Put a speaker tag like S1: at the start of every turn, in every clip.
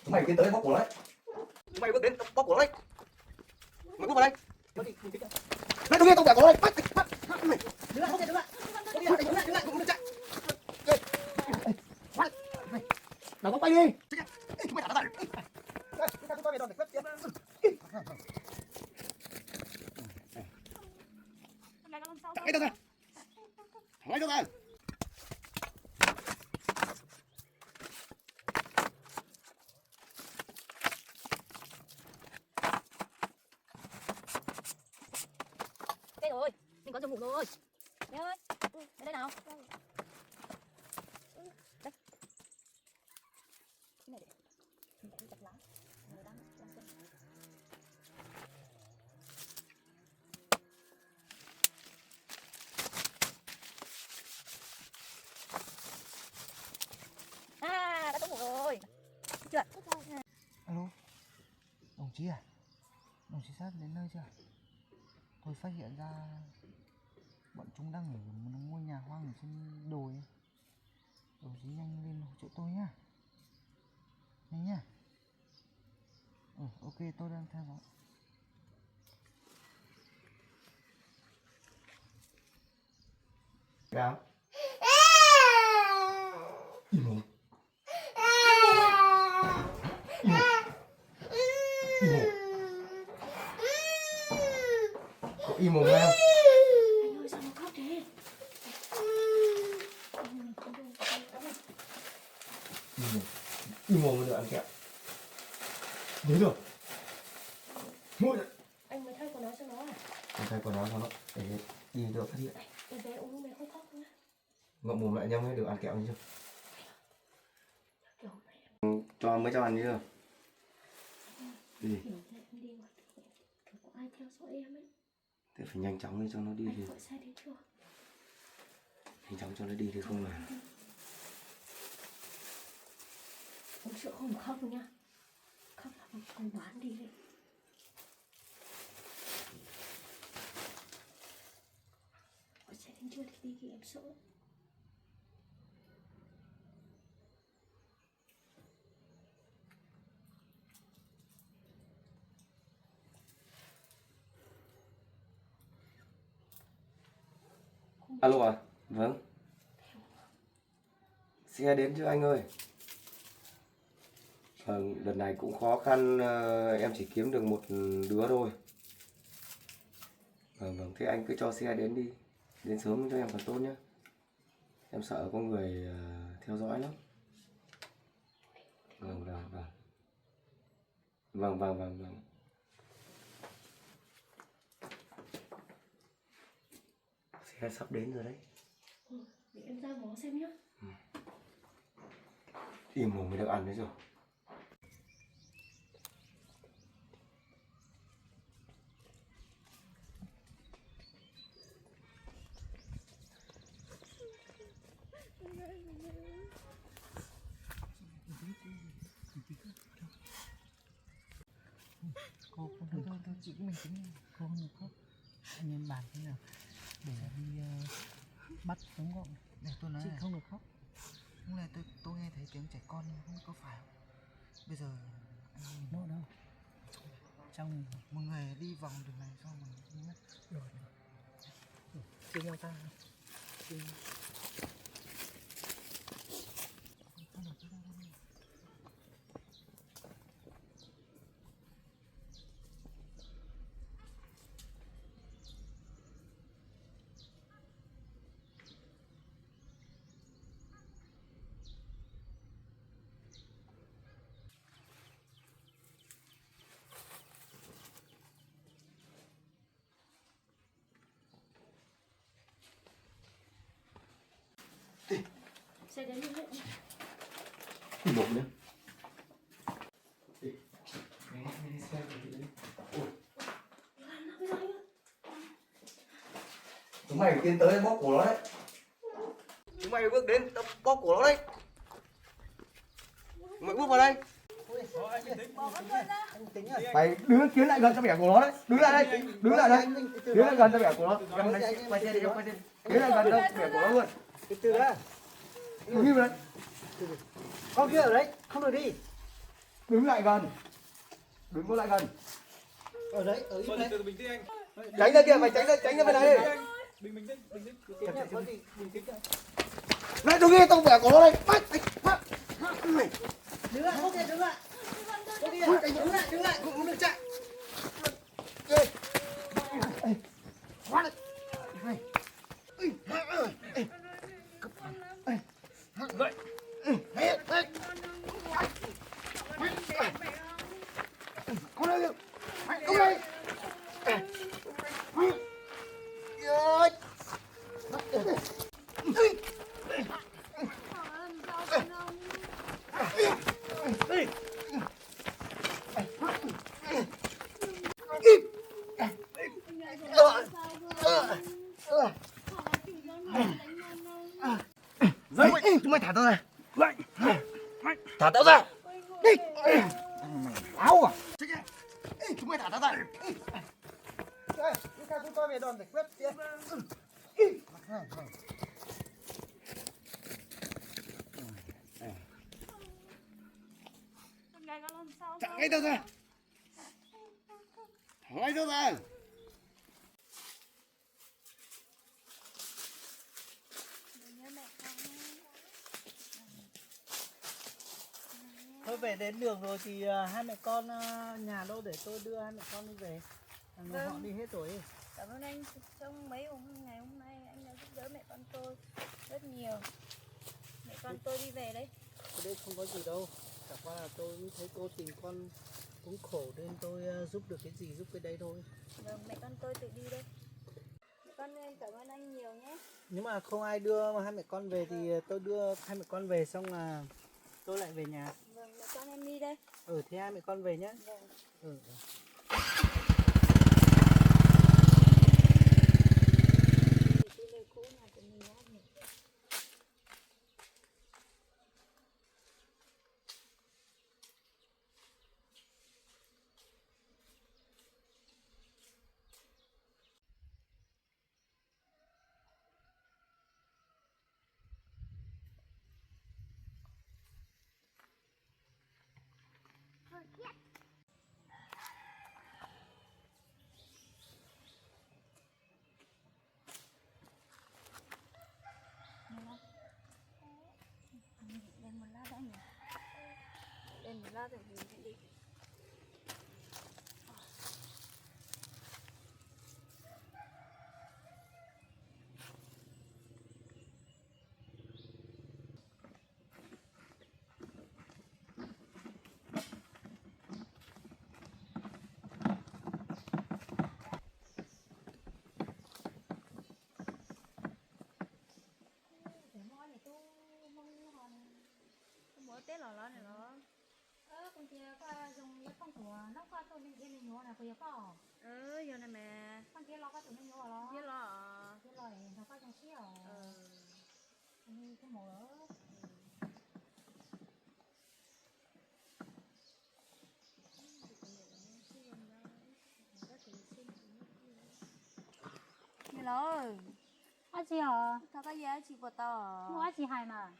S1: Mày tiến tới bóc cổ đấy. Mày bước đến bóc cổ đấy. Mày bước vào đây. Mày đứng đây tao bẻ cổ đây. Bắt. Đứng lại, không thể đứng lại. Đứng lại, không được chạy. Bắt. Nào bóc tay đi. Mày thả ra. Đây, chúng ta về đòn để quét tiếp. Thẳng ngay ra. Thẳng ngay ra.
S2: Đây rồi, mình có giường ngủ rồi. Bé ơi, đến đây nào. Đây. Cái này để mình phải đi chặt lá. Người đang làm xuân. À, đã có ngủ rồi. Chưa?
S3: Alo, đồng chí à? Đồng chí sắp đến nơi chưa? Tôi phát hiện ra bọn chúng đang ở một ngôi nhà hoang ở trên đồi ấy. Đồng chí nhanh lên hỗ trợ tôi nhá. Nhanh nhá. Ok, tôi đang theo dõi.
S1: Nào. Im mồm. Im mồm. Im mồm. Cậu im mồm nghe không?
S2: Anh ơi, sao nó khóc thế?
S1: Im mồm. Im mồm mới được ăn kẹo. Nhớ được. Mũi.
S2: Anh mới thay quần áo cho nó à?
S1: Anh thay quần áo cho nó để đi được phát hiện.
S2: Để bé uống bé không khóc nữa.
S1: Ngậm mồm lại nhâm mới được ăn kẹo như chưa?
S2: Kiểu này
S1: Cho mới cho ăn như chưa? Đi.
S2: kiểu này em đi ngoài đường kiểu có ai theo dõi em ấy.
S1: Thế phải nhanh chóng đi cho nó đi
S2: Anh
S1: thì
S2: gọi xe đến chưa?
S1: nhanh chóng cho nó đi thì không là
S2: Uống sữa không mà khóc đâu nha. Khóc là một con đoán đi đấy. Gọi xe đến chưa thì đi thì em sợ.
S1: alo à? Vâng. Xe đến chưa anh ơi? Vâng, đợt này cũng khó khăn, em chỉ kiếm được một đứa thôi. Vâng, thế anh cứ cho xe đến đi. Đến sớm cho em còn tốt nhé. Em sợ có người theo dõi lắm. Vâng. Vâng. Xe sắp đến rồi đấy.
S2: Để em ra ngó xem nhá.
S1: Im mồm mới được ăn đấy rồi.
S3: Cô không được thôi, chị mình tính cô không được khóc. Anh em bàn thế nào để đi bắt tống gọn. Để tôi nói chị không được khóc. Lúc này tôi nghe thấy tiếng trẻ con không có phải không? Bây giờ anh đâu đâu trong một người đi vòng đường này xong mình đi mất rồi. Chia nhau ta.
S2: Xe đến đi đấy.
S1: Im mồm nhé. Chúng mày tiến tới bóp cổ nó đấy. Chúng mày bước đến bóp cổ nó đấy. Mày bước vào đây. Mày đứng tiến lại gần cho bẻ cổ nó đấy. Đứng lại đây. Đứng lại đây. Tiến lại gần cho bẻ cổ nó. Quay xe đi, quay xe. Tiến lại gần cho bẻ cổ nó luôn.
S3: Từ từ đã.
S1: Ngồi im đấy.
S3: Con kia ở đấy, không được đi.
S1: Đứng lại gần. Đừng có lại gần.
S3: Ở đấy, ở im đấy.
S4: Từ từ bình tĩnh anh.
S1: Tránh ra kia, phải tránh ra bên này đi.
S4: Bình tĩnh.
S3: Có gì bình tĩnh.
S1: Lại đứng đi, tao bẻ cổ nó đây. Bắt.
S3: Đứng lại, không thể đứng lại.
S1: Đứng lại, không được chạy. Quá đấy. Con ơi, con ơi. Dậy, chúng mày thả tao ra. Thả tao ra. Đi. Áo à. Chúng mày thả tao ra.
S3: Đây, đi theo chúng tôi về đồn giải quyết kia.
S1: Thả ngay tao ra. Thả ngay tao ra.
S3: Thôi về đến đường rồi thì hai mẹ con nhà đâu để tôi đưa hai mẹ con đi về. Họ đi hết rồi.
S2: Cảm ơn anh trong mấy ngày hôm nay anh đã giúp đỡ mẹ con tôi rất nhiều. Mẹ con tôi đi về đấy.
S3: Ở đây không có gì đâu. Chẳng qua là tôi thấy cô tìm con cũng khổ nên tôi giúp được cái gì giúp cái đấy thôi.
S2: Vâng, mẹ con tôi tự đi đây. Mẹ con ơi, cảm ơn anh nhiều nhé.
S3: Nếu mà không ai đưa mà hai mẹ con về thì tôi đưa hai mẹ con về xong là tôi lại về nhà.
S2: Vâng, mẹ con em đi đây.
S3: Thế hai mẹ con về nhé.
S2: Vâng. Cái lời cũ nhà của mình nhá. Lên một lát đã nhỉ? Lên một lát rồi mình sẽ đi. Bữa Tết là này đó.
S5: Con kia có dùng cái con của nó có tôi bên kia mình nhổ là bây giờ có
S2: Giờ này mẹ.
S5: con kia lo có tụi mình nhổ rồi
S2: Biết lo.
S5: cái lo này nó có trong xíu như cái mỡ
S2: Nghe lo.
S5: à chị hả
S2: Tao có giá chị của tao.
S5: mua chị hai mà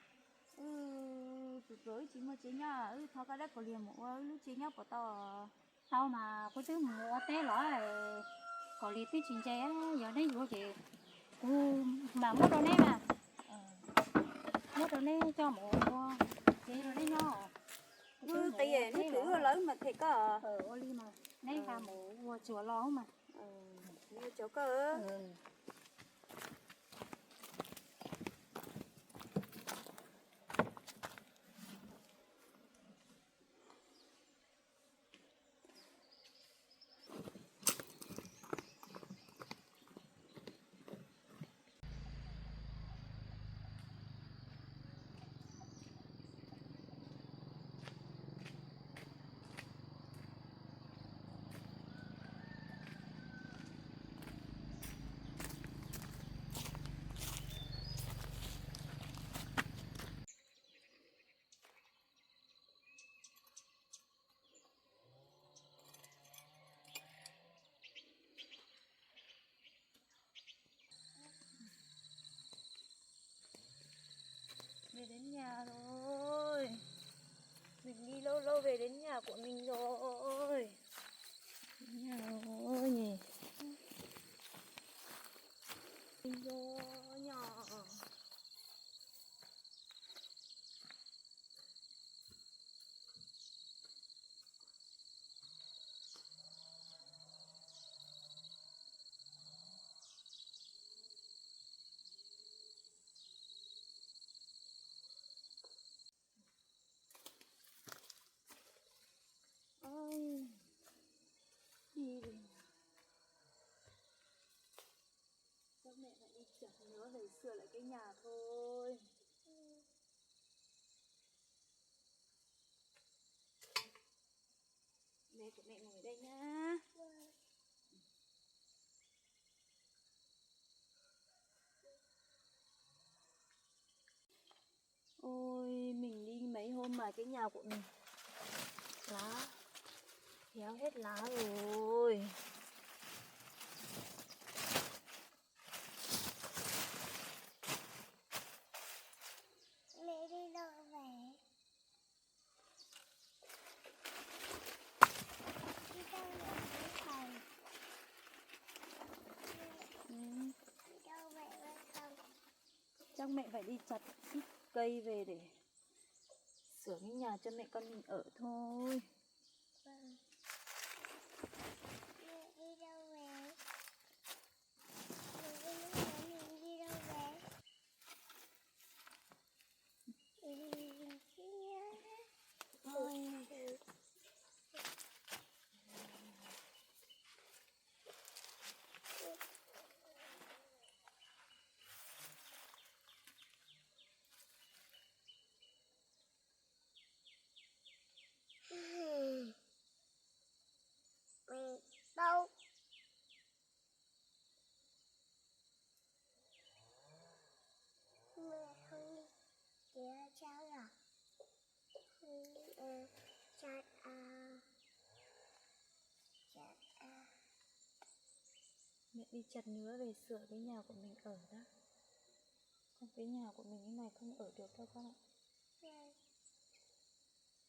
S2: Tụi rồi chị mua chị nhá. Tao có đất của liền một lúc chị nhá của tao.
S5: tao mà có thứ mua té lỏ có lý tí chuyện chơi á giờ đấy vô chị mà mua đồ này mà mua đồ này cho một chị đồ này nhỏ
S2: Tại vì nó thử lớn mà thì có.
S5: ô ly mà này cả một chùa lo mà
S2: Như chỗ cơ. Về đến nhà rồi. Mình đi lâu lâu đâu về đến nhà của mình rồi. Nhà rồi nhỉ. Mình rồi nhỏ. Ôi, đi đi. Các mẹ lại đi chặt nữa để sửa lại cái nhà thôi. Mẹ của mẹ ngồi đây nhá. Ôi, mình đi mấy hôm mà cái nhà của mình lá héo hết lá rồi.
S5: Mẹ đi đâu về? Đi đâu về với thầy?
S2: Ừ.
S5: Đi đâu về với thầy?
S2: Chắc mẹ phải đi chặt ít cây về để sửa cái nhà cho mẹ con mình ở thôi.
S5: Vâng. Mẹ đi đâu về? Mình đi đâu về? Mình chỉ nhớ.
S2: Ôi.
S5: Mẹ đâu? Mẹ không đi chợ cháu à? Chặt
S2: Mẹ đi chặt nứa về sửa cái nhà của mình ở đó. Còn cái nhà của mình cái này không ở được đâu con ạ.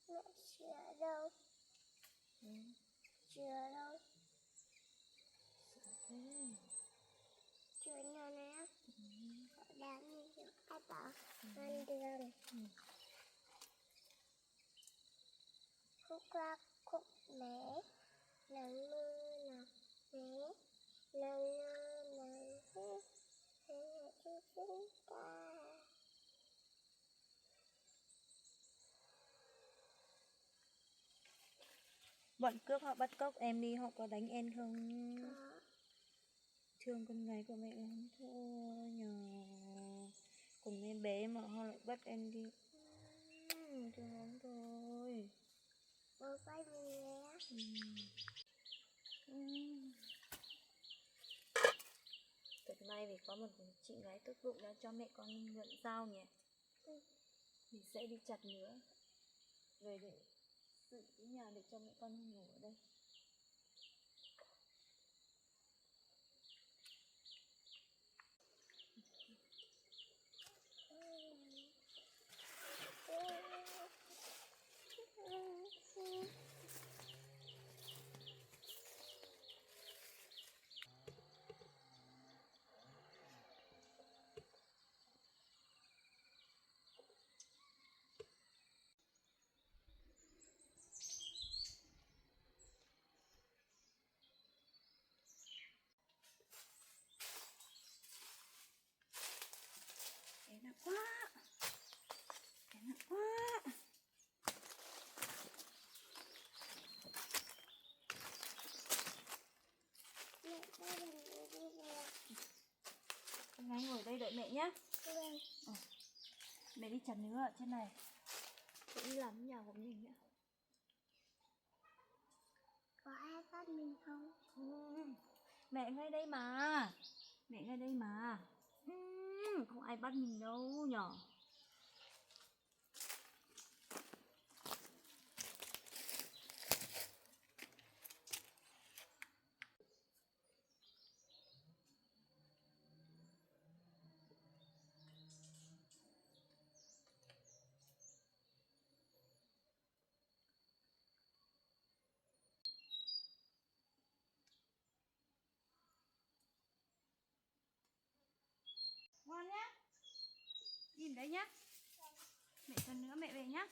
S5: mẹ sửa đâu?
S2: Ừ.
S5: Sửa đâu?
S2: Sửa thế.
S5: Sửa nhà này á?
S2: Ừ.
S5: Đang đi được ai bảo ăn đường. Khúc qua khúc mẹ nắng mưa nắng mẹ nắng mưa nắng mưa nắng chúng ta.
S2: Bọn cướp họ bắt cóc em đi, họ có đánh em không?
S5: Có.
S2: Thương con gái của mẹ lắm thôi nhờ. Cùng em bé mà họ lại bắt em đi. Thương lắm thôi.
S5: Bố quay mình nhé.
S2: Thật may vì có một chị gái tốt bụng đã cho mẹ con mình mượn dao nhỉ. Mình sẽ đi chặt nữa về để dựng cái nhà để cho mẹ con mình ngủ ở đây. Cái nặng quá. Cái nặng quá.
S5: Mẹ ba đừng đi về.
S2: Con gái ngồi đây đợi mẹ nhé.
S5: Vâng.
S2: Mẹ đi chặt nứa ở trên này. Cũng làm nhà của mình nhé.
S5: Có ai bắt mình không?
S2: Mẹ ngay đây mà. Mẹ ngay đây mà. Không ai bắt mình đâu nhở. nhìn đấy nhá. Mẹ phần nữa mẹ về nhá.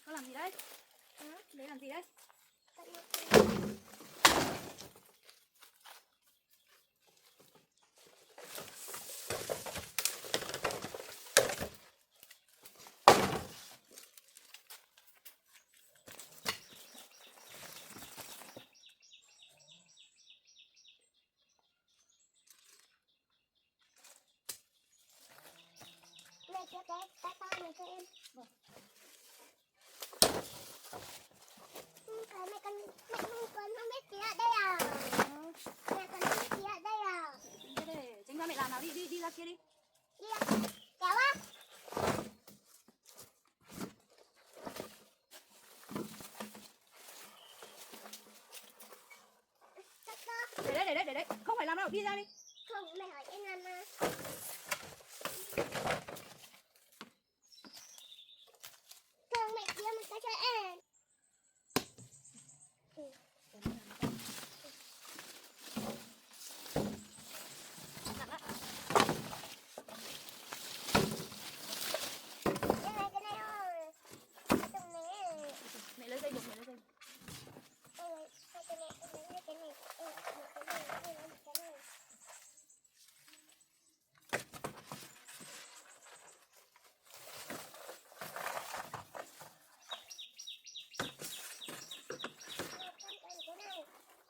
S2: Con làm gì đấy? Đấy làm gì đấy?
S4: mẹ con không biết kia đây à? Mẹ con không biết kia đây à?
S2: Thế để chính ra mẹ làm nào, đi ra kia đi.
S4: Đi à? Kéo á? Chắc đó.
S2: Để đấy, không phải làm đâu, đi ra đi.
S4: Không, mẹ hỏi em làm mà. Thường mẹ kia một cái cho em. Cái này rồi. Từng này.
S2: Mẹ lấy dây dục, mẹ lấy dây.
S4: Cái này. Cái này. Cái này.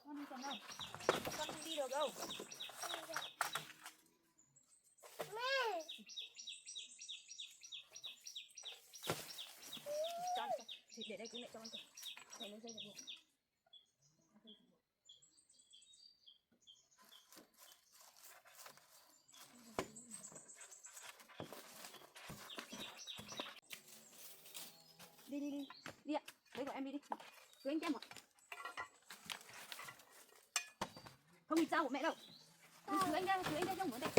S2: Con đi cần đâu? Con không đi được đâu.
S4: Mẹ.
S2: Cho thì để đây cứ mẹ cho con. Mẹ lấy dây dục. Đi ạ. Lấy của em đi. Cứ anh cho em ạ. Không thì sao của mẹ đâu. Cứ anh ra trong muốn đây.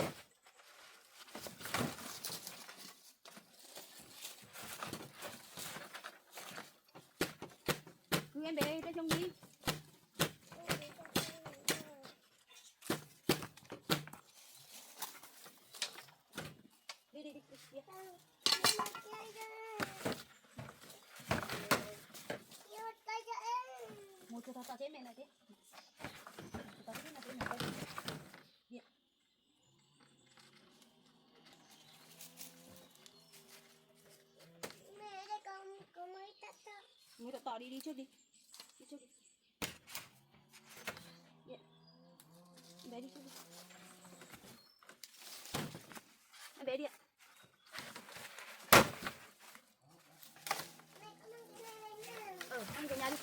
S2: Cứ em về đây trông đi. Đi. Một cho tao chế mẹ này thế. Tao chế mẹ này đây. Đi.
S4: Mẹ đây con mới tắt đó.
S2: Mới tỏ đi trước đi. Đi trước đi. Đi. Em bé đi trước đi. Em bé đi ạ.
S4: Mẹ con mang cái này lên nè.
S2: Anh về nhà đi.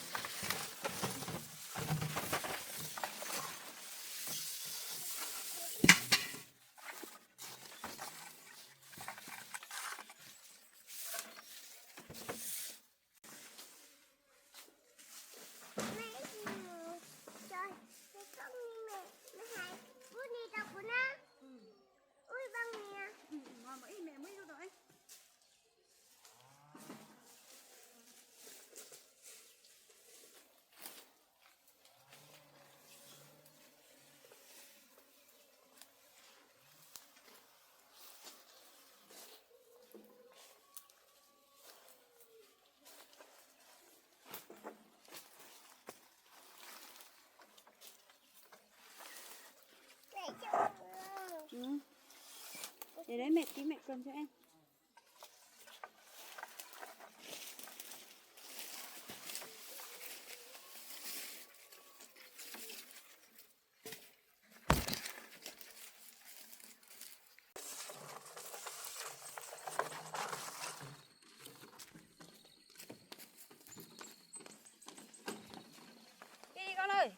S4: Mẹ. Trời, cái con đi mẹ. Mẹ hãy bút đi đọc của nó. Ui băng nè.
S2: Ngon mà mẹ mới rồi đấy.
S4: Mẹ cho.
S2: Để đấy mẹ cầm cho em. Đi con ơi.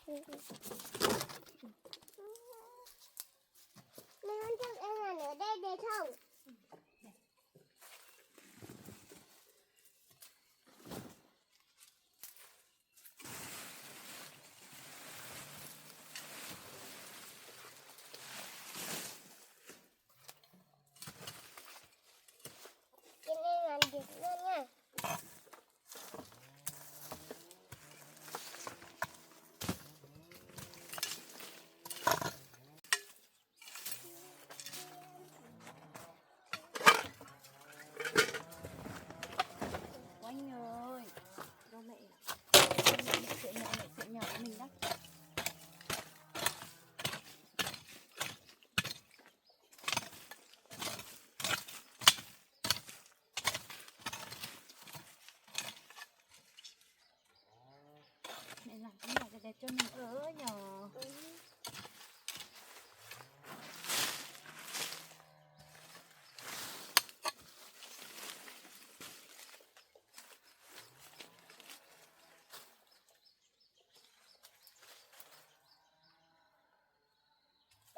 S4: Mẹ con chắc em là ở đây được không?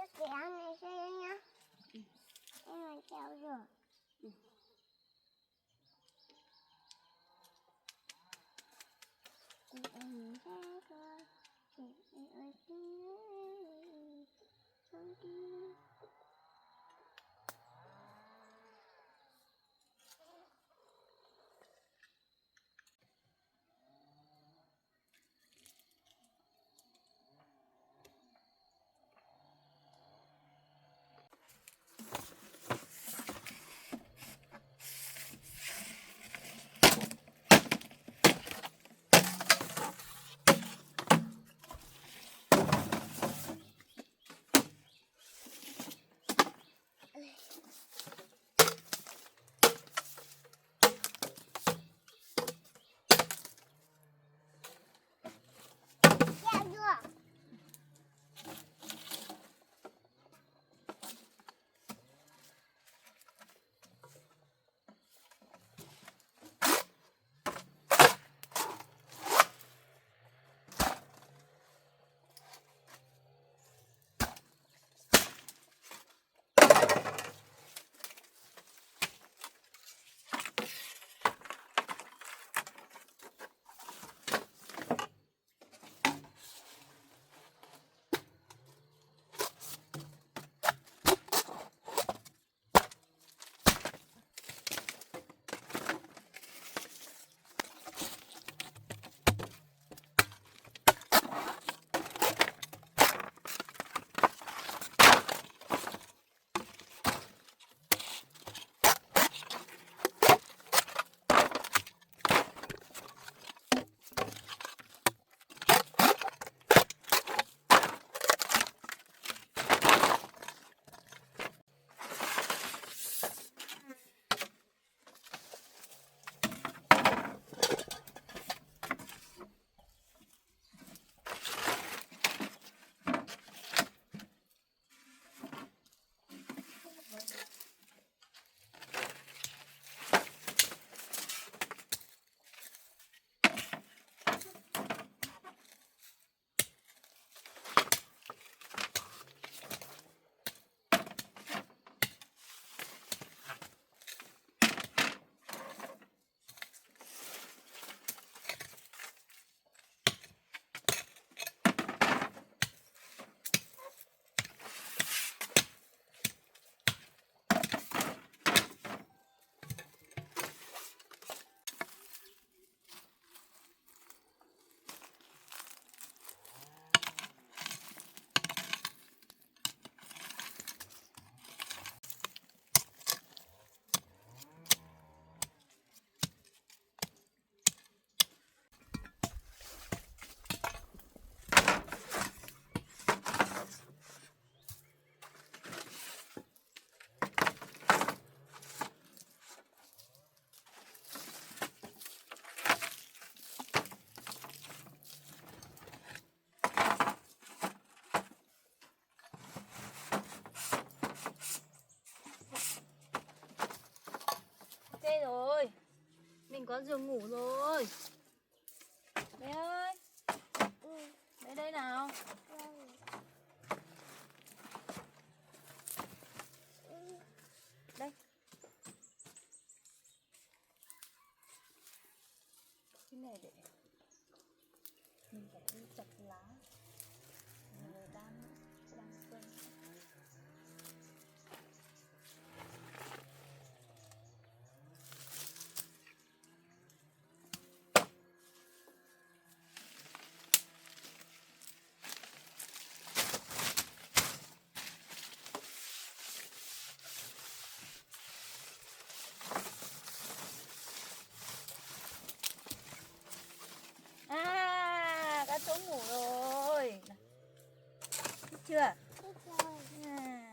S4: Cái kéo này xe nhá. Em mà kéo rồi. Em ra coi. Em ơi tiếng. Không tiếng. Kéo chưa?
S2: Ok rồi. Mình có giường ngủ rồi. Bé ơi. Bé đây nào. Đây. Cái này để mình phải đi chặt lá. Người đang cân. À, đã chỗ ngủ rồi. Thích chưa?
S4: Thích rồi.
S2: À.